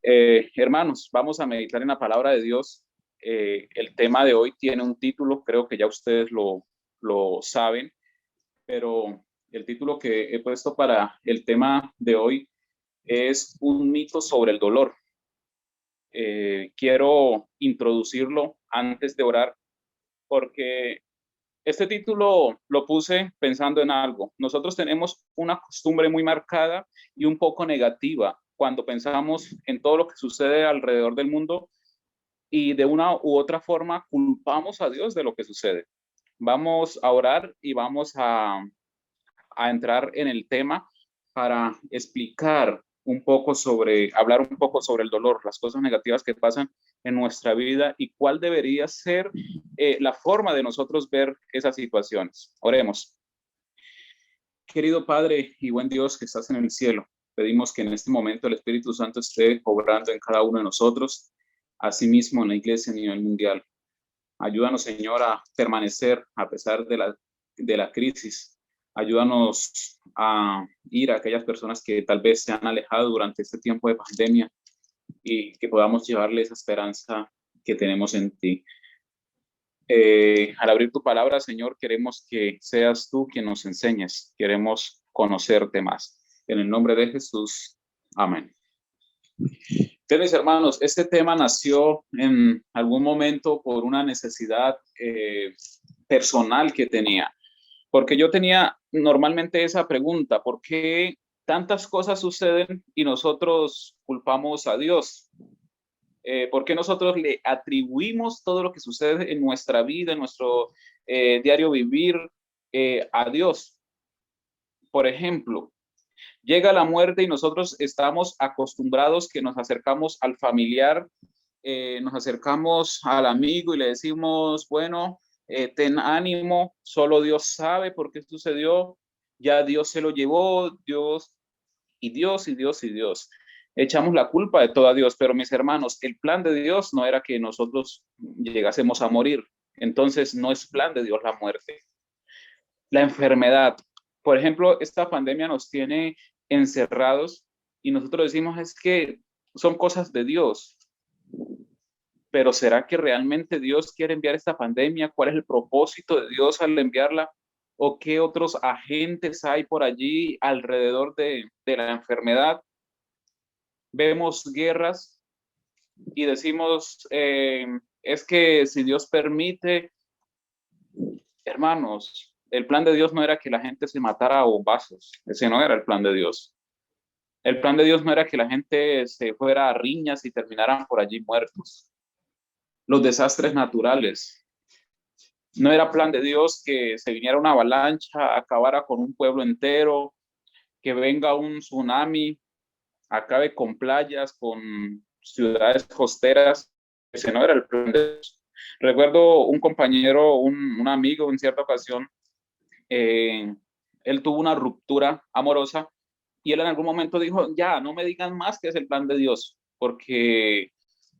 Hermanos, vamos a meditar en la palabra de Dios. El tema de hoy tiene un título, creo que ya ustedes lo saben, pero el título que he puesto para el tema de hoy es un mito sobre el dolor. Quiero introducirlo antes de orar porque este título lo puse pensando en algo. Nosotros tenemos una costumbre muy marcada y un poco negativa cuando pensamos en todo lo que sucede alrededor del mundo y de una u otra forma culpamos a Dios de lo que sucede. Vamos a orar y vamos a entrar en el tema para explicar un poco hablar un poco sobre el dolor, las cosas negativas que pasan en nuestra vida y cuál debería ser la forma de nosotros ver esas situaciones. Oremos. Querido Padre y buen Dios que estás en el cielo, pedimos que en este momento el Espíritu Santo esté obrando en cada uno de nosotros, asimismo en la iglesia a nivel mundial. Ayúdanos, Señor, a permanecer a pesar de la crisis. Ayúdanos a ir a aquellas personas que tal vez se han alejado durante este tiempo de pandemia y que podamos llevarles esa esperanza que tenemos en ti. Al abrir tu palabra, Señor, queremos que seas tú quien nos enseñes. Queremos conocerte más. En el nombre de Jesús. Amén. Entonces, mis hermanos, este tema nació en algún momento por una necesidad personal que tenía, porque yo tenía normalmente esa pregunta: ¿por qué tantas cosas suceden y nosotros culpamos a Dios? ¿Por qué nosotros le atribuimos todo lo que sucede en nuestra vida, en nuestro diario vivir, a Dios? Por ejemplo, llega la muerte y nosotros estamos acostumbrados que nos acercamos al familiar, nos acercamos al amigo y le decimos, bueno, ten ánimo, solo Dios sabe por qué sucedió, ya Dios se lo llevó, Dios y Dios y Dios y Dios. Echamos la culpa de todo a Dios, pero mis hermanos, el plan de Dios no era que nosotros llegásemos a morir. Entonces no es plan de Dios la muerte. La enfermedad, por ejemplo, esta pandemia nos tiene encerrados y nosotros decimos es que son cosas de Dios, pero ¿será que realmente Dios quiere enviar esta pandemia? ¿Cuál es el propósito de Dios al enviarla? ¿O qué otros agentes hay por allí alrededor de la enfermedad? Vemos guerras y decimos, es que si Dios permite, hermanos, el plan de Dios no era que la gente se matara a bombazos, ese no era el plan de Dios. El plan de Dios no era que la gente se fuera a riñas y terminaran por allí muertos. Los desastres naturales. No era plan de Dios que se viniera una avalancha, acabara con un pueblo entero, que venga un tsunami, acabe con playas, con ciudades costeras. Ese no era el plan de Dios. Recuerdo un compañero, un amigo en cierta ocasión, eh, él tuvo una ruptura amorosa y él en algún momento dijo, ya, no me digan más que es el plan de Dios, porque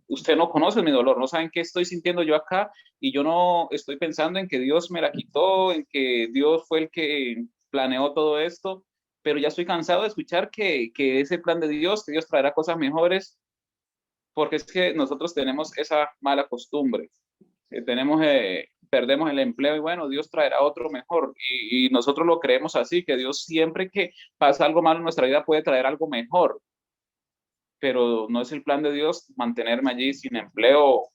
usted no conoce mi dolor, no saben qué estoy sintiendo yo acá y yo no estoy pensando en que Dios me la quitó, en que Dios fue el que planeó todo esto, pero ya estoy cansado de escuchar que es el plan de Dios, que Dios traerá cosas mejores, porque es que nosotros tenemos esa mala costumbre. Perdemos el empleo y bueno, Dios traerá otro mejor. Y nosotros lo creemos así, que Dios siempre que pasa algo malo en nuestra vida puede traer algo mejor, pero no es el plan de Dios mantenerme allí sin empleo.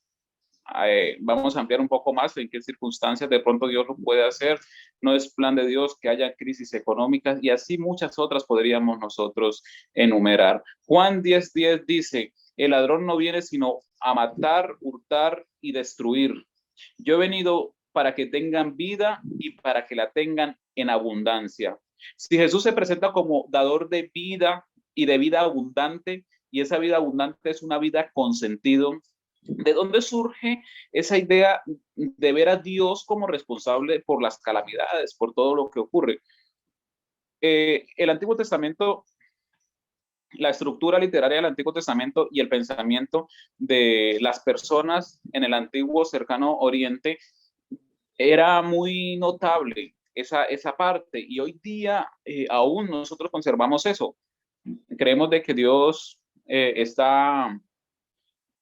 Vamos a ampliar un poco más en qué circunstancias de pronto Dios lo puede hacer. No es plan de Dios que haya crisis económicas y así muchas otras podríamos nosotros enumerar. Juan 10:10 dice, el ladrón no viene sino a matar, hurtar y destruir. Yo he venido para que tengan vida y para que la tengan en abundancia. Si Jesús se presenta como dador de vida y de vida abundante, y esa vida abundante es una vida con sentido, ¿de dónde surge esa idea de ver a Dios como responsable por las calamidades, por todo lo que ocurre? El Antiguo Testamento, la estructura literaria del Antiguo Testamento y el pensamiento de las personas en el antiguo cercano Oriente era muy notable esa parte y hoy día aún nosotros conservamos eso. Creemos de que Dios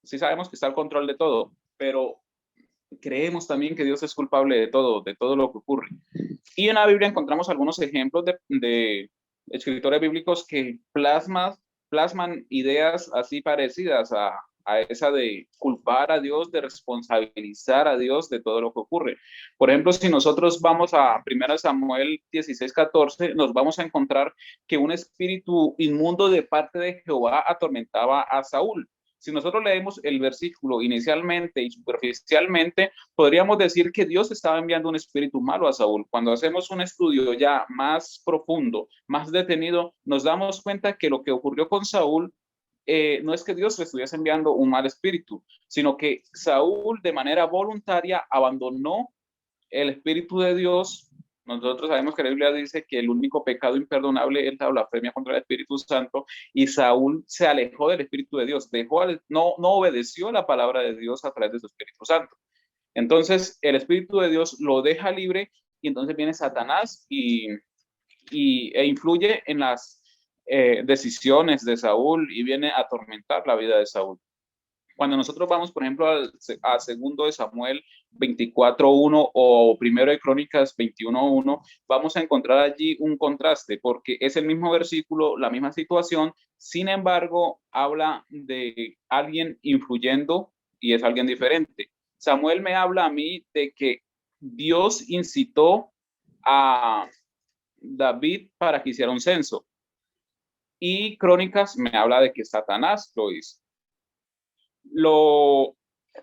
sí sabemos que está al control de todo, pero creemos también que Dios es culpable de todo lo que ocurre. Y en la Biblia encontramos algunos ejemplos de escritores bíblicos que plasman ideas así parecidas a esa de culpar a Dios, de responsabilizar a Dios de todo lo que ocurre. Por ejemplo, si nosotros vamos a 1 Samuel 16:14, nos vamos a encontrar que un espíritu inmundo de parte de Jehová atormentaba a Saúl. Si nosotros leemos el versículo inicialmente y superficialmente, podríamos decir que Dios estaba enviando un espíritu malo a Saúl. Cuando hacemos un estudio ya más profundo, más detenido, nos damos cuenta que lo que ocurrió con Saúl no es que Dios le estuviese enviando un mal espíritu, sino que Saúl de manera voluntaria abandonó el espíritu de Dios. Nosotros sabemos que la Biblia dice que el único pecado imperdonable es la blasfemia contra el Espíritu Santo, y Saúl se alejó del Espíritu de Dios, no obedeció la palabra de Dios a través de su Espíritu Santo. Entonces el Espíritu de Dios lo deja libre, y entonces viene Satanás e influye en las decisiones de Saúl y viene a atormentar la vida de Saúl. Cuando nosotros vamos, por ejemplo, a segundo de Samuel 24:1 o primero de Crónicas 21:1, vamos a encontrar allí un contraste, porque es el mismo versículo, la misma situación. Sin embargo, habla de alguien influyendo y es alguien diferente. Samuel me habla a mí de que Dios incitó a David para que hiciera un censo, y Crónicas me habla de que Satanás lo hizo.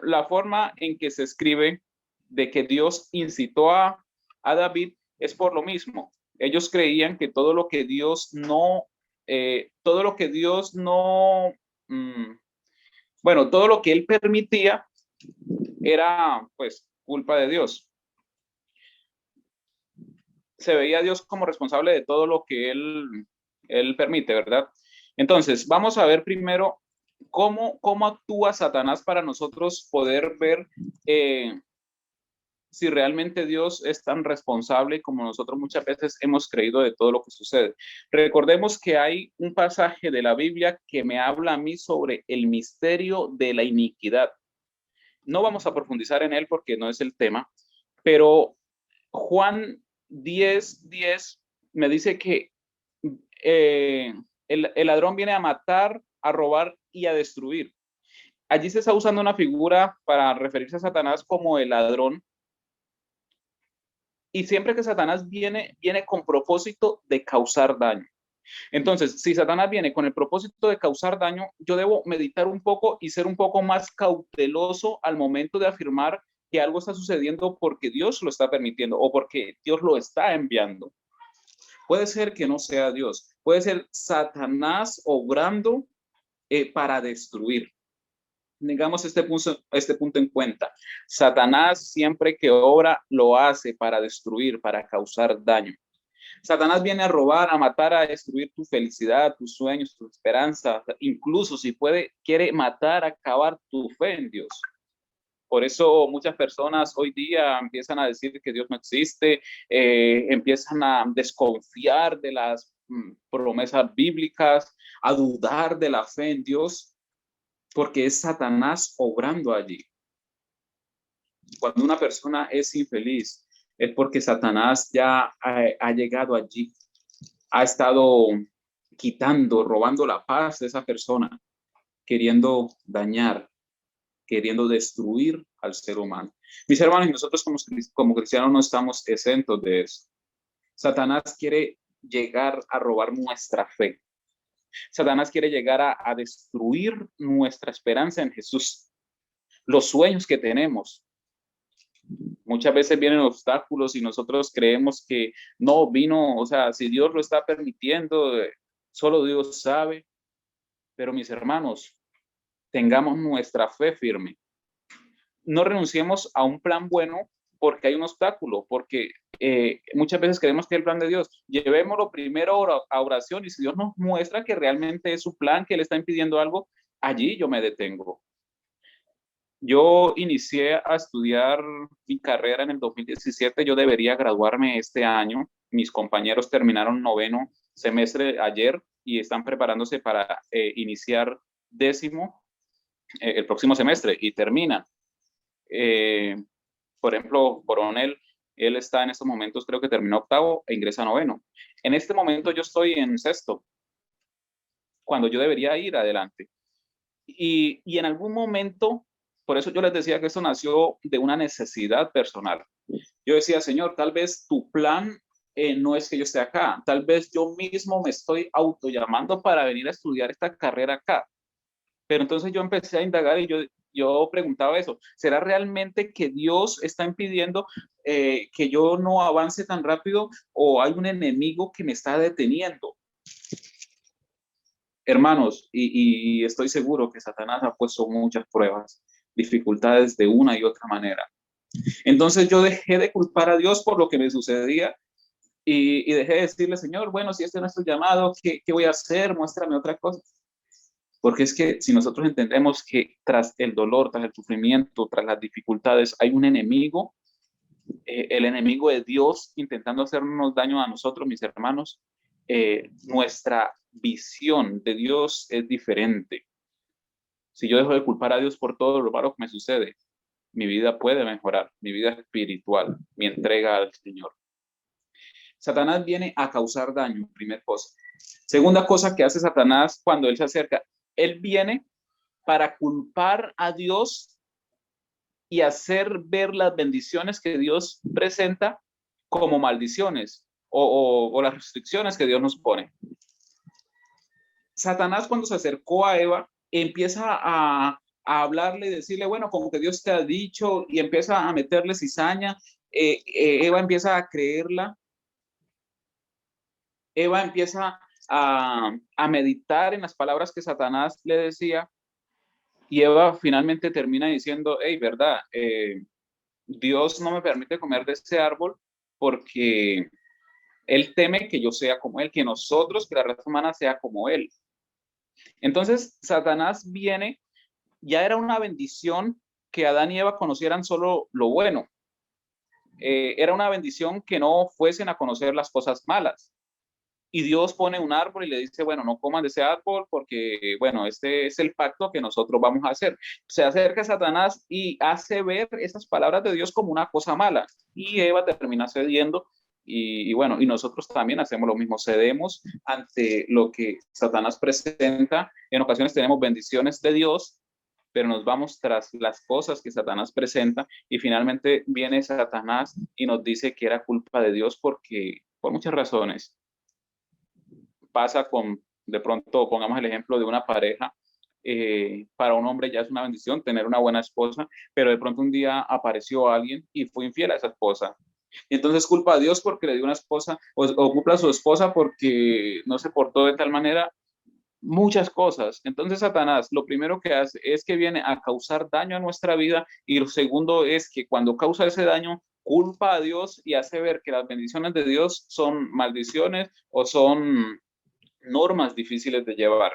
La forma en que se escribe de que Dios incitó a David es por lo mismo. Ellos creían que todo lo que Dios no, todo lo que Dios no, bueno, todo lo que él permitía era pues culpa de Dios. Se veía a Dios como responsable de todo lo que él permite, ¿verdad? Entonces, vamos a ver primero cómo actúa Satanás para nosotros poder ver si realmente Dios es tan responsable como nosotros muchas veces hemos creído de todo lo que sucede. Recordemos que hay un pasaje de la Biblia que me habla a mí sobre el misterio de la iniquidad. No vamos a profundizar en él porque no es el tema, pero Juan 10:10 me dice que el ladrón viene a matar, a robar y a destruir. Allí se está usando una figura para referirse a Satanás como el ladrón, y siempre que Satanás viene con propósito de causar daño. Entonces, si Satanás viene con el propósito de causar daño, yo debo meditar un poco y ser un poco más cauteloso al momento de afirmar que algo está sucediendo porque Dios lo está permitiendo o porque Dios lo está enviando. Puede ser que no sea Dios, puede ser Satanás obrando para destruir. Tengamos este punto en cuenta. Satanás siempre que obra lo hace para destruir, para causar daño. Satanás viene a robar, a matar, a destruir tu felicidad, tus sueños, tu esperanza, incluso si puede, quiere matar, acabar tu fe en Dios. Por eso muchas personas hoy día empiezan a decir que Dios no existe, empiezan a desconfiar de las promesas bíblicas, a dudar de la fe en Dios, porque es Satanás obrando allí. Cuando una persona es infeliz, es porque Satanás ya ha llegado allí, ha estado quitando, robando la paz de esa persona, queriendo dañar, queriendo destruir al ser humano. Mis hermanos, y nosotros como cristianos no estamos exentos de eso. Satanás quiere llegar a robar nuestra fe. Satanás quiere llegar a destruir nuestra esperanza en Jesús, los sueños que tenemos. Muchas veces vienen obstáculos y nosotros creemos que no vino, o sea, si Dios lo está permitiendo, solo Dios sabe. Pero mis hermanos, tengamos nuestra fe firme. No renunciemos a un plan bueno porque hay un obstáculo, porque muchas veces creemos que es el plan de Dios. Llevémoslo primero a oración, y si Dios nos muestra que realmente es su plan, que Él está impidiendo algo, allí yo me detengo. Yo inicié a estudiar mi carrera en el 2017, yo debería graduarme este año. Mis compañeros terminaron noveno semestre ayer y están preparándose para iniciar décimo el próximo semestre y terminan. Por ejemplo, Coronel, él está en estos momentos, creo que terminó octavo e ingresa a noveno. En este momento yo estoy en sexto, cuando yo debería ir adelante. Y en algún momento, por eso yo les decía que eso nació de una necesidad personal. Yo decía, Señor, tal vez tu plan no es que yo esté acá, tal vez yo mismo me estoy autollamando para venir a estudiar esta carrera acá. Pero entonces yo empecé a indagar y yo preguntaba eso, ¿será realmente que Dios está impidiendo que yo no avance tan rápido o hay un enemigo que me está deteniendo? Hermanos, y estoy seguro que Satanás ha puesto muchas pruebas, dificultades de una y otra manera. Entonces yo dejé de culpar a Dios por lo que me sucedía y dejé de decirle, Señor, bueno, si este no es tu llamado, ¿qué voy a hacer? Muéstrame otra cosa. Porque es que si nosotros entendemos que tras el dolor, tras el sufrimiento, tras las dificultades, hay un enemigo, el enemigo de Dios intentando hacernos daño a nosotros, mis hermanos, nuestra visión de Dios es diferente. Si yo dejo de culpar a Dios por todo lo malo que me sucede, mi vida puede mejorar, mi vida espiritual, mi entrega al Señor. Satanás viene a causar daño, primera cosa. Segunda cosa que hace Satanás cuando él se acerca, él viene para culpar a Dios y hacer ver las bendiciones que Dios presenta como maldiciones o las restricciones que Dios nos pone. Satanás cuando se acercó a Eva empieza a hablarle y decirle, bueno, como que Dios te ha dicho, y empieza a meterle cizaña. Eva empieza a creerla. Eva empieza a meditar en las palabras que Satanás le decía. Y Eva finalmente termina diciendo, hey, verdad, Dios no me permite comer de ese árbol porque Él teme que yo sea como Él, que nosotros, que la raza humana sea como Él. Entonces, Satanás viene, ya era una bendición que Adán y Eva conocieran solo lo bueno. Era una bendición que no fuesen a conocer las cosas malas. Y Dios pone un árbol y le dice, bueno, no coman de ese árbol porque, bueno, este es el pacto que nosotros vamos a hacer. Se acerca Satanás y hace ver esas palabras de Dios como una cosa mala. Y Eva termina cediendo y bueno, y nosotros también hacemos lo mismo, cedemos ante lo que Satanás presenta. En ocasiones tenemos bendiciones de Dios, pero nos vamos tras las cosas que Satanás presenta y finalmente viene Satanás y nos dice que era culpa de Dios porque, por muchas razones, pasa con, de pronto, pongamos el ejemplo de una pareja, para un hombre ya es una bendición tener una buena esposa, pero de pronto un día apareció alguien y fue infiel a esa esposa. Y entonces culpa a Dios porque le dio una esposa, o culpa a su esposa porque no se portó de tal manera, muchas cosas. Entonces Satanás lo primero que hace es que viene a causar daño a nuestra vida y lo segundo es que cuando causa ese daño, culpa a Dios y hace ver que las bendiciones de Dios son maldiciones o son normas difíciles de llevar.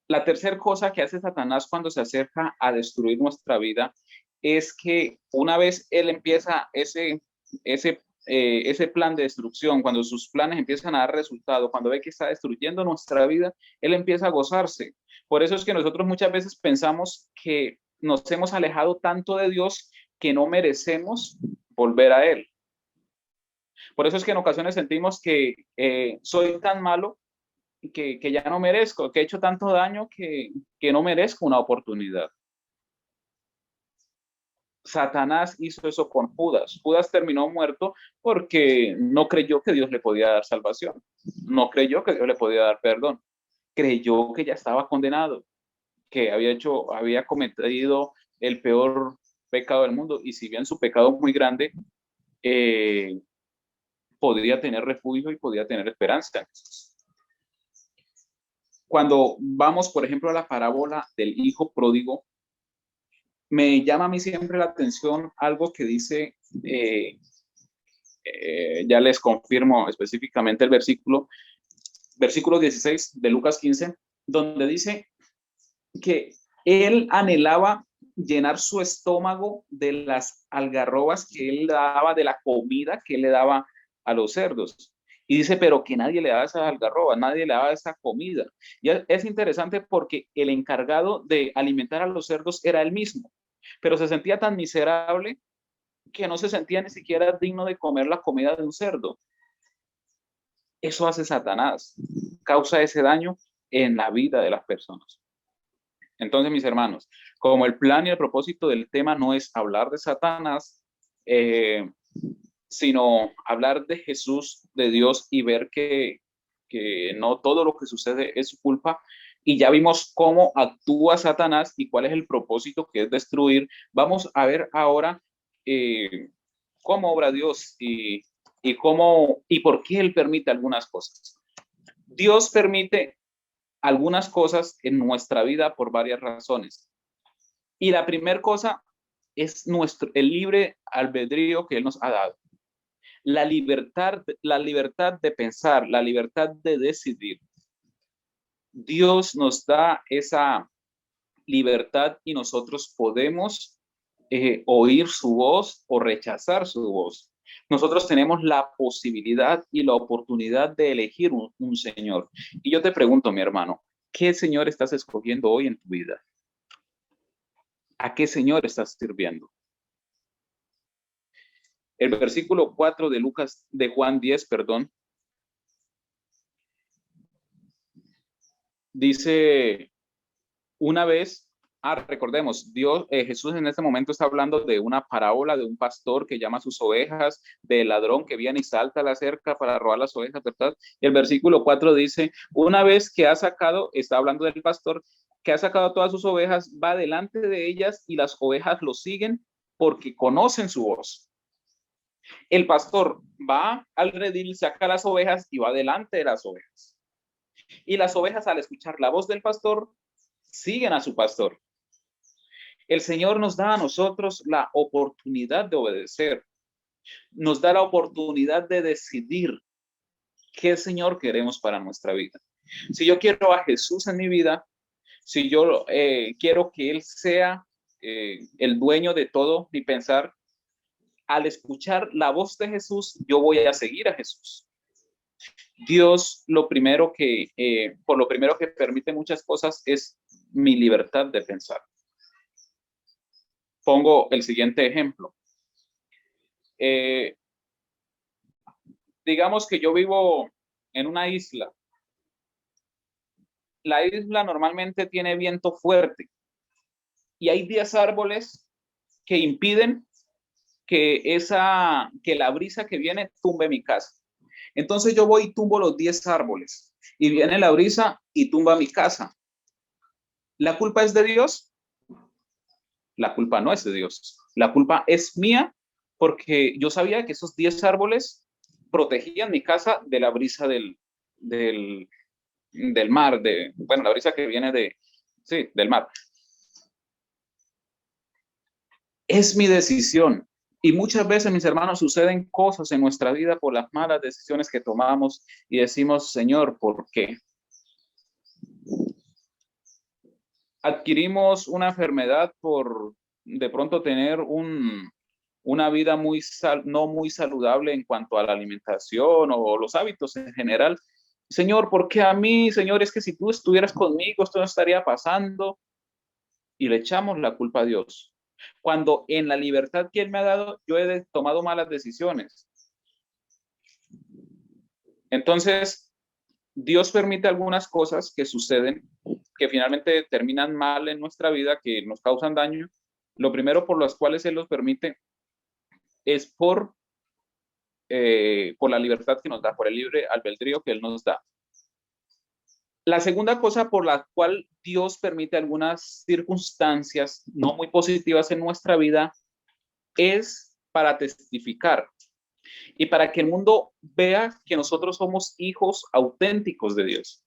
La tercera cosa que hace Satanás cuando se acerca a destruir nuestra vida es que una vez él empieza ese plan de destrucción, cuando sus planes empiezan a dar resultado, cuando ve que está destruyendo nuestra vida, él empieza a gozarse. Por eso es que nosotros muchas veces pensamos que nos hemos alejado tanto de Dios que no merecemos volver a Él. Por eso es que en ocasiones sentimos que soy tan malo que ya no merezco, que he hecho tanto daño que no merezco una oportunidad. Satanás hizo eso con Judas. Judas terminó muerto porque no creyó que Dios le podía dar salvación. No creyó que Dios le podía dar perdón. Creyó que ya estaba condenado, que había cometido el peor pecado del mundo. Y si bien su pecado es muy grande, podría tener refugio y podía tener esperanza. Cuando vamos, por ejemplo, a la parábola del hijo pródigo, me llama a mí siempre la atención algo que dice, ya les confirmo específicamente el versículo 16 de Lucas 15, donde dice que él anhelaba llenar su estómago de las algarrobas que él daba, de la comida que él le daba a los cerdos. Y dice, pero que nadie le daba esa algarroba, nadie le daba esa comida. Y es interesante porque el encargado de alimentar a los cerdos era él mismo, pero se sentía tan miserable que no se sentía ni siquiera digno de comer la comida de un cerdo. Eso hace Satanás, causa ese daño en la vida de las personas. Entonces, mis hermanos, como el plan y el propósito del tema no es hablar de Satanás, sino hablar de Jesús, de Dios y ver que no todo lo que sucede es su culpa. Y ya vimos cómo actúa Satanás y cuál es el propósito, que es destruir. Vamos a ver ahora cómo obra Dios y cómo y por qué Él permite algunas cosas. Dios permite algunas cosas en nuestra vida por varias razones. Y la primera cosa es el libre albedrío que Él nos ha dado. La libertad de pensar, la libertad de decidir. Dios nos da esa libertad y nosotros podemos oír su voz o rechazar su voz. Nosotros tenemos la posibilidad y la oportunidad de elegir un Señor. Y yo te pregunto, mi hermano, ¿qué Señor estás escogiendo hoy en tu vida? ¿A qué Señor estás sirviendo? El versículo 4 de Juan 10, perdón, dice, una vez, recordemos, Jesús en este momento está hablando de una parábola de un pastor que llama a sus ovejas, del ladrón que viene y salta a la cerca para robar las ovejas, ¿verdad? Y el versículo 4 dice, una vez que está hablando del pastor, que ha sacado todas sus ovejas, va delante de ellas y las ovejas lo siguen porque conocen su voz. El pastor va al redil, saca las ovejas y va delante de las ovejas. Y las ovejas, al escuchar la voz del pastor, siguen a su pastor. El Señor nos da a nosotros la oportunidad de obedecer. Nos da la oportunidad de decidir qué Señor queremos para nuestra vida. Si yo quiero a Jesús en mi vida, si yo quiero que Él sea el dueño de todo mi pensar, al escuchar la voz de Jesús, yo voy a seguir a Jesús. Dios por lo primero que permite muchas cosas es mi libertad de pensar. Pongo el siguiente ejemplo. Digamos que yo vivo en una isla. La isla normalmente tiene viento fuerte y hay 10 árboles que impiden que la brisa que viene tumbe mi casa. Entonces yo voy y tumbo los 10 árboles y viene la brisa y tumba mi casa. ¿La culpa es de Dios? La culpa no es de Dios. La culpa es mía porque yo sabía que esos 10 árboles protegían mi casa de la brisa del mar, la brisa que viene del mar. Es mi decisión. Y muchas veces, mis hermanos, suceden cosas en nuestra vida por las malas decisiones que tomamos y decimos, Señor, ¿por qué? Adquirimos una enfermedad por de pronto tener una vida no muy saludable en cuanto a la alimentación o los hábitos en general. Señor, ¿por qué a mí? Señor, es que si tú estuvieras conmigo, esto no estaría pasando. Y le echamos la culpa a Dios. Cuando en la libertad que Él me ha dado, yo he tomado malas decisiones. Entonces, Dios permite algunas cosas que suceden, que finalmente terminan mal en nuestra vida, que nos causan daño. Lo primero por las cuales Él los permite es por la libertad que nos da, por el libre albedrío que Él nos da. La segunda cosa por la cual Dios permite algunas circunstancias no muy positivas en nuestra vida es para testificar y para que el mundo vea que nosotros somos hijos auténticos de Dios.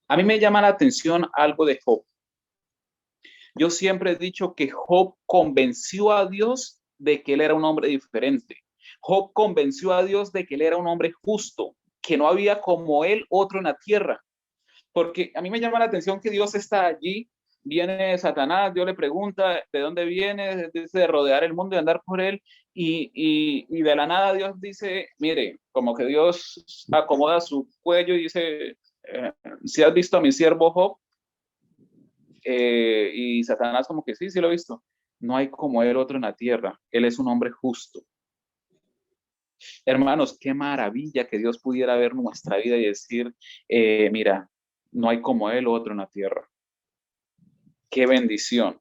A mí me llama la atención algo de Job. Yo siempre he dicho que Job convenció a Dios de que él era un hombre diferente. Job convenció a Dios de que él era un hombre justo, que no había como él otro en la tierra. Porque a mí me llama la atención que Dios está allí viene Satanás, Dios le pregunta de dónde viene, dice de rodear el mundo y andar por él, y de la nada Dios dice, mire, como que Dios acomoda su cuello y dice, si has visto a mi siervo Job, y Satanás como que sí, sí lo he visto, no hay como él otro en la tierra, él es un hombre justo. Hermanos, qué maravilla que Dios pudiera ver nuestra vida y decir, mira, no hay como él otro en la tierra. Qué bendición.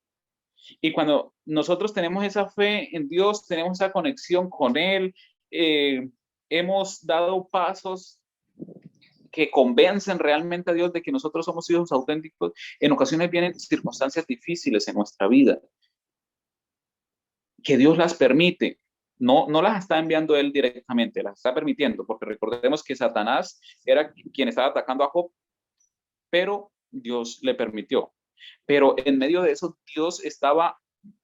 Y cuando nosotros tenemos esa fe en Dios, tenemos esa conexión con Él, hemos dado pasos que convencen realmente a Dios de que nosotros somos hijos auténticos, en ocasiones vienen circunstancias difíciles en nuestra vida, que Dios las permite. No las está enviando Él directamente, las está permitiendo, porque recordemos que Satanás era quien estaba atacando a Job, pero Dios le permitió. Pero en medio de eso, Dios estaba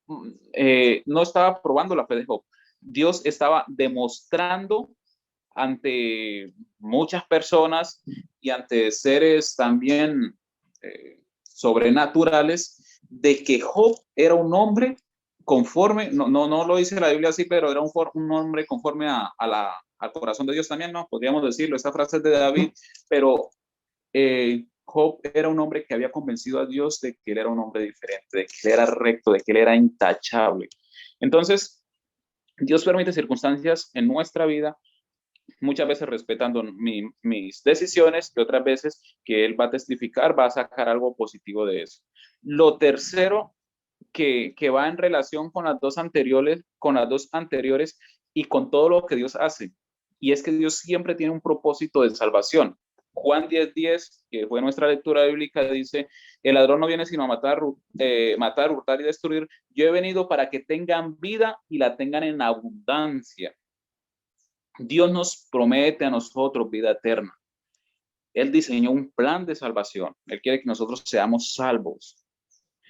no estaba probando la fe de Job. Dios estaba demostrando ante muchas personas y ante seres también sobrenaturales de que Job era un hombre conforme, no lo dice la Biblia así, pero era un hombre conforme al corazón de Dios también, ¿no? Podríamos decirlo, esa frase es de David, pero Job era un hombre que había convencido a Dios de que él era un hombre diferente, de que él era recto, de que él era intachable. Entonces, Dios permite circunstancias en nuestra vida, muchas veces respetando mis decisiones y otras veces que Él va a testificar, va a sacar algo positivo de eso. Lo tercero que va en relación con las dos anteriores y con todo lo que Dios hace, y es que Dios siempre tiene un propósito de salvación. Juan 10:10, que fue nuestra lectura bíblica, dice, el ladrón no viene sino a matar, hurtar y destruir. Yo he venido para que tengan vida y la tengan en abundancia. Dios nos promete a nosotros vida eterna. Él diseñó un plan de salvación. Él quiere que nosotros seamos salvos.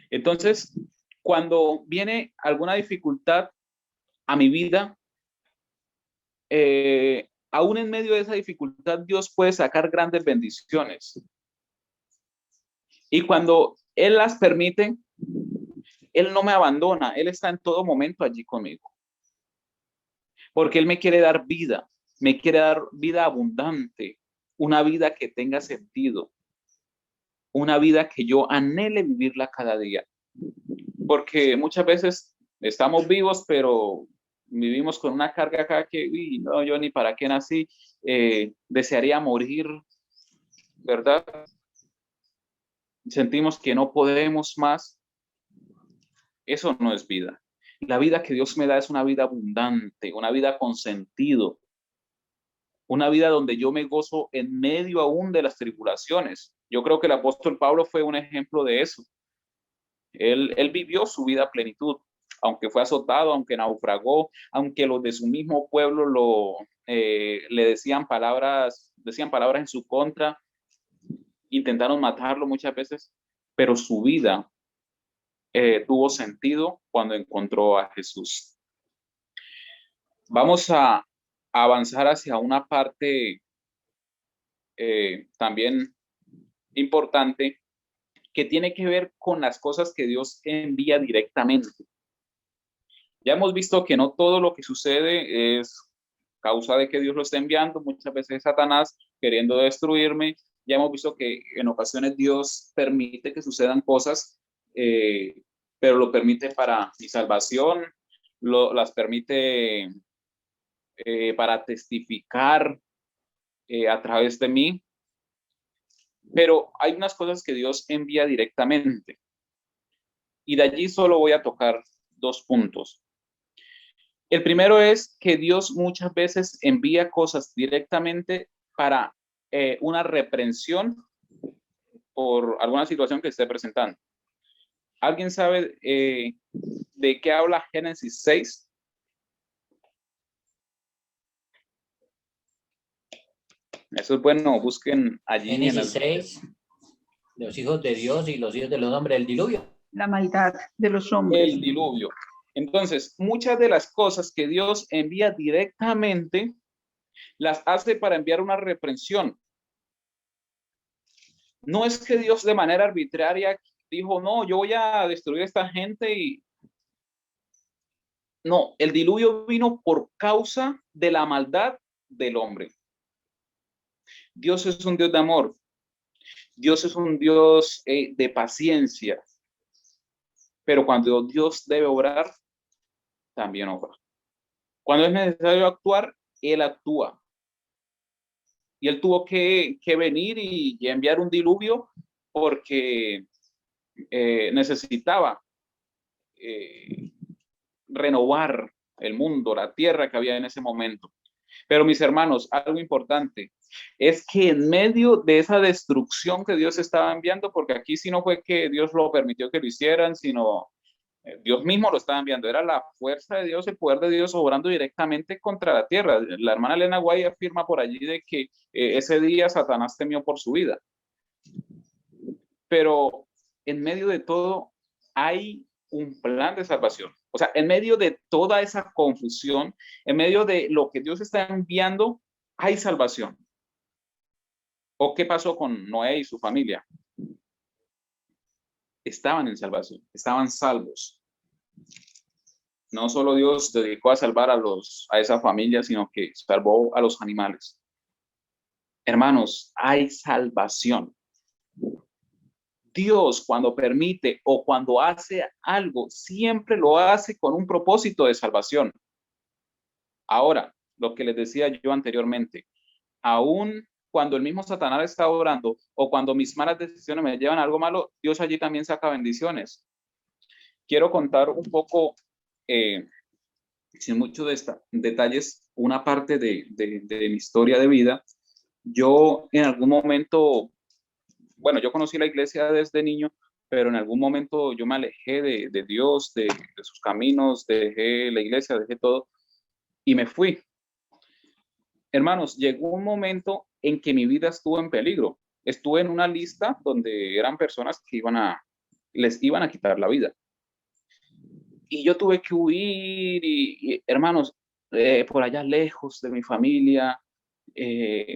Entonces, cuando viene alguna dificultad a mi vida, aún en medio de esa dificultad, Dios puede sacar grandes bendiciones. Y cuando Él las permite, Él no me abandona, Él está en todo momento allí conmigo. Porque Él me quiere dar vida, me quiere dar vida abundante, una vida que tenga sentido, una vida que yo anhele vivirla cada día. Porque muchas veces estamos vivos, pero vivimos con una carga acá que, uy, no, yo ni para qué nací, desearía morir, ¿verdad? Sentimos que no podemos más. Eso no es vida. La vida que Dios me da es una vida abundante, una vida con sentido, una vida donde yo me gozo en medio aún de las tribulaciones. Yo creo que el apóstol Pablo fue un ejemplo de eso. Él vivió su vida a plenitud, aunque fue azotado, aunque naufragó, aunque los de su mismo pueblo le decían palabras en su contra, intentaron matarlo muchas veces, pero su vida tuvo sentido cuando encontró a Jesús. Vamos a avanzar hacia una parte también importante que tiene que ver con las cosas que Dios envía directamente. Ya hemos visto que no todo lo que sucede es causa de que Dios lo esté enviando, muchas veces es Satanás queriendo destruirme. Ya hemos visto que en ocasiones Dios permite que sucedan cosas, pero lo permite para mi salvación, las permite para testificar a través de mí. Pero hay unas cosas que Dios envía directamente. Y de allí solo voy a tocar 2 puntos. El primero es que Dios muchas veces envía cosas directamente para una reprensión por alguna situación que esté presentando. ¿Alguien sabe de qué habla Génesis 6? Eso es bueno, busquen allí Génesis 6, los hijos de Dios y los hijos de los hombres, el diluvio. La maldad de los hombres. El diluvio. Entonces, muchas de las cosas que Dios envía directamente las hace para enviar una reprensión. No es que Dios de manera arbitraria dijo, no, yo voy a destruir a esta gente y no, el diluvio vino por causa de la maldad del hombre. Dios es un Dios de amor. Dios es un Dios de paciencia. Pero cuando Dios debe obrar, también obra. Cuando es necesario actuar, Él actúa. Y Él tuvo que venir y enviar un diluvio porque necesitaba renovar el mundo, la tierra que había en ese momento. Pero mis hermanos, algo importante es que en medio de esa destrucción que Dios estaba enviando, porque aquí sí no fue que Dios lo permitió que lo hicieran, sino Dios mismo lo estaba enviando, era la fuerza de Dios, el poder de Dios obrando directamente contra la tierra. La hermana Elena Guay afirma por allí de que ese día Satanás temió por su vida. Pero en medio de todo hay un plan de salvación. O sea, en medio de toda esa confusión, en medio de lo que Dios está enviando, hay salvación. ¿O qué pasó con Noé y su familia? Estaban en salvación, estaban salvos. No solo Dios dedicó a salvar a esa familia, sino que salvó a los animales. Hermanos, hay salvación. Dios cuando permite o cuando hace algo, siempre lo hace con un propósito de salvación. Ahora, lo que les decía yo anteriormente, aún cuando el mismo Satanás está orando o cuando mis malas decisiones me llevan a algo malo, Dios allí también saca bendiciones. Quiero contar un poco, sin muchos detalles, una parte de mi historia de vida. Yo en algún momento, bueno, yo conocí la iglesia desde niño, pero en algún momento yo me alejé de Dios, de sus caminos, dejé la iglesia, dejé todo y me fui. Hermanos, llegó un momento en que mi vida estuvo en peligro. Estuve en una lista donde eran personas que les iban a quitar la vida. Y yo tuve que huir y hermanos, por allá lejos de mi familia,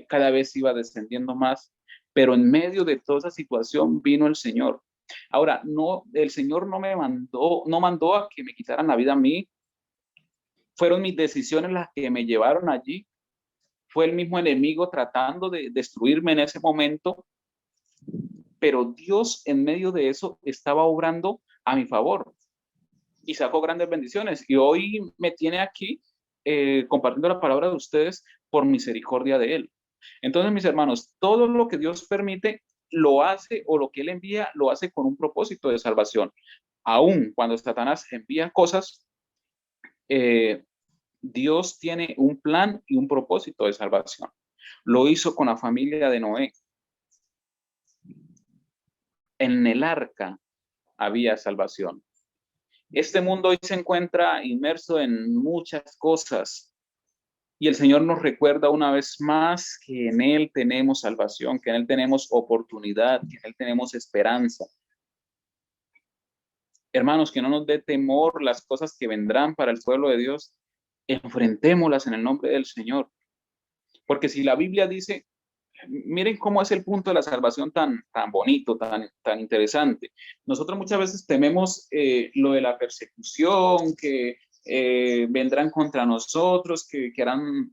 cada vez iba descendiendo más, pero en medio de toda esa situación vino el Señor. Ahora, no, el Señor no mandó a que me quitaran la vida a mí, fueron mis decisiones las que me llevaron allí, fue el mismo enemigo tratando de destruirme en ese momento, pero Dios en medio de eso estaba obrando a mi favor y sacó grandes bendiciones. Y hoy me tiene aquí compartiendo la palabra de ustedes por misericordia de Él. Entonces, mis hermanos, todo lo que Dios permite, lo hace o lo que Él envía, lo hace con un propósito de salvación. Aún cuando Satanás envía cosas, Dios tiene un plan y un propósito de salvación. Lo hizo con la familia de Noé. En el arca había salvación. Este mundo hoy se encuentra inmerso en muchas cosas y el Señor nos recuerda una vez más que en Él tenemos salvación, que en Él tenemos oportunidad, que en Él tenemos esperanza. Hermanos, que no nos dé temor las cosas que vendrán para el pueblo de Dios, enfrentémoslas en el nombre del Señor. Porque si la Biblia dice, miren cómo es el punto de la salvación tan bonito, tan interesante. Nosotros muchas veces tememos lo de la persecución, que vendrán contra nosotros, que quieran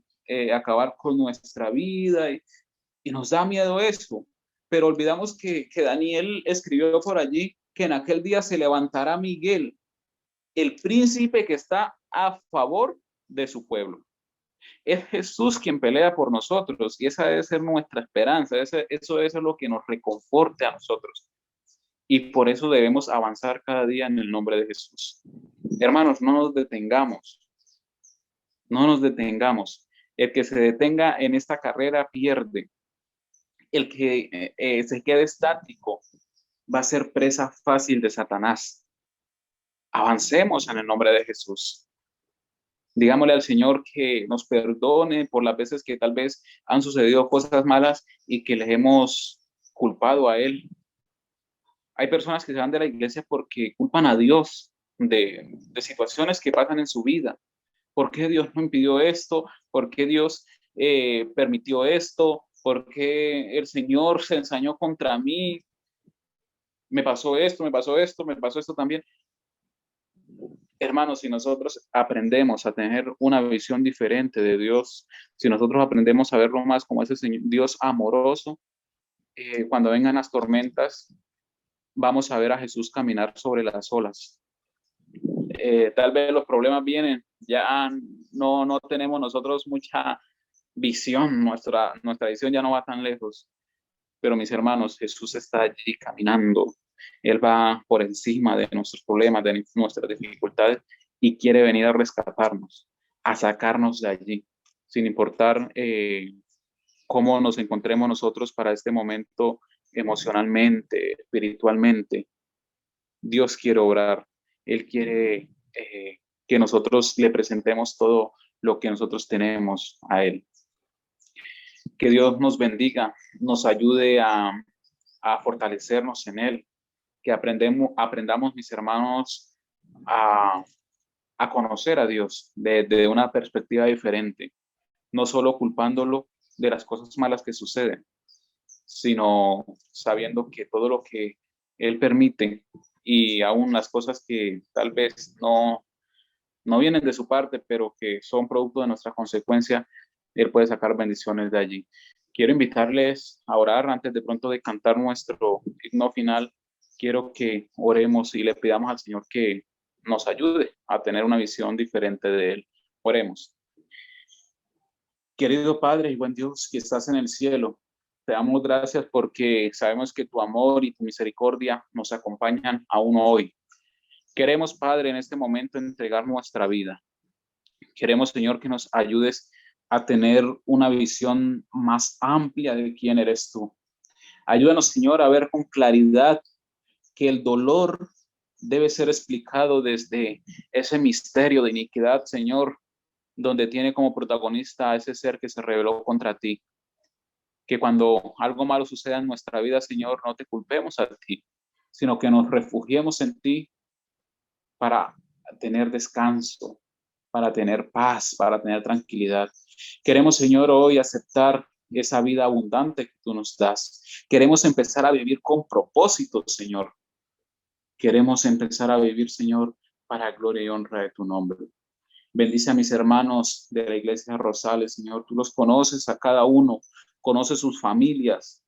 acabar con nuestra vida y nos da miedo eso. Pero olvidamos que Daniel escribió por allí que en aquel día se levantará Miguel, el príncipe que está a favor de su pueblo. Es Jesús quien pelea por nosotros y esa debe ser nuestra esperanza, eso es lo que nos reconforte a nosotros. Y por eso debemos avanzar cada día en el nombre de Jesús. Hermanos, no nos detengamos, no nos detengamos. El que se detenga en esta carrera pierde. El que se quede estático va a ser presa fácil de Satanás. Avancemos en el nombre de Jesús. Digámosle al Señor que nos perdone por las veces que tal vez han sucedido cosas malas y que le hemos culpado a Él. Hay personas que se van de la iglesia porque culpan a Dios de situaciones que pasan en su vida. ¿Por qué Dios no impidió esto? ¿Por qué Dios permitió esto? ¿Por qué el Señor se ensañó contra mí? me pasó esto, me pasó esto, me pasó esto también. Hermanos, si nosotros aprendemos a tener una visión diferente de Dios, si nosotros aprendemos a verlo más como ese Dios amoroso, cuando vengan las tormentas, vamos a ver a Jesús caminar sobre las olas. Tal vez los problemas vienen, ya no tenemos nosotros mucha visión, nuestra visión ya no va tan lejos, pero mis hermanos, Jesús está allí caminando, Él va por encima de nuestros problemas, de nuestras dificultades y quiere venir a rescatarnos, a sacarnos de allí, sin importar cómo nos encontremos nosotros para este momento emocionalmente, espiritualmente. Dios quiere obrar, Él quiere que nosotros le presentemos todo lo que nosotros tenemos a Él. Que Dios nos bendiga, nos ayude a fortalecernos en Él, que aprendamos, mis hermanos, a conocer a Dios de una perspectiva diferente, no solo culpándolo de las cosas malas que suceden, sino sabiendo que todo lo que Él permite y aún las cosas que tal vez no vienen de su parte, pero que son producto de nuestra consecuencia, Él puede sacar bendiciones de allí. Quiero invitarles a orar antes de pronto de cantar nuestro himno final. Quiero que oremos y le pidamos al Señor que nos ayude a tener una visión diferente de Él. Oremos. Querido Padre y buen Dios que estás en el cielo, te damos gracias porque sabemos que tu amor y tu misericordia nos acompañan aún hoy. Queremos, Padre, en este momento entregar nuestra vida. Queremos, Señor, que nos ayudes a tener una visión más amplia de quién eres tú. Ayúdanos, Señor, a ver con claridad que el dolor debe ser explicado desde ese misterio de iniquidad, Señor, donde tiene como protagonista a ese ser que se rebeló contra ti. Que cuando algo malo suceda en nuestra vida, Señor, no te culpemos a ti, sino que nos refugiemos en ti para tener descanso, para tener paz, para tener tranquilidad. Queremos, Señor, hoy aceptar esa vida abundante que tú nos das. Queremos empezar a vivir con propósito, Señor. Queremos empezar a vivir, Señor, para gloria y honra de tu nombre. Bendice a mis hermanos de la iglesia Rosales, Señor. Tú los conoces a cada uno, conoces sus familias,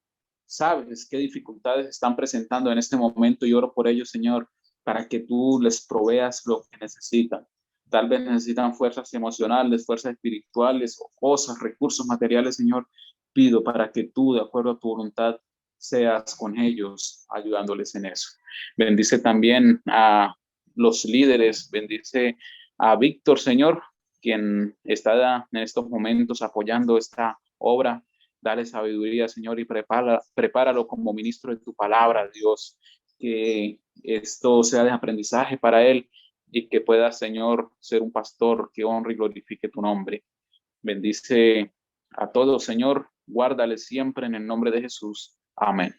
sabes qué dificultades están presentando en este momento y oro por ellos, Señor, para que tú les proveas lo que necesitan. Tal vez necesitan fuerzas emocionales, fuerzas espirituales, o cosas, recursos materiales, Señor. Pido para que tú, de acuerdo a tu voluntad, seas con ellos, ayudándoles en eso. Bendice también a los líderes, bendice a Víctor, Señor, quien está en estos momentos apoyando esta obra. Dale sabiduría, Señor, y prepáralo como ministro de tu palabra, Dios. Que esto sea de aprendizaje para él y que pueda, Señor, ser un pastor que honre y glorifique tu nombre. Bendice a todos, Señor. Guárdale siempre en el nombre de Jesús. Amén.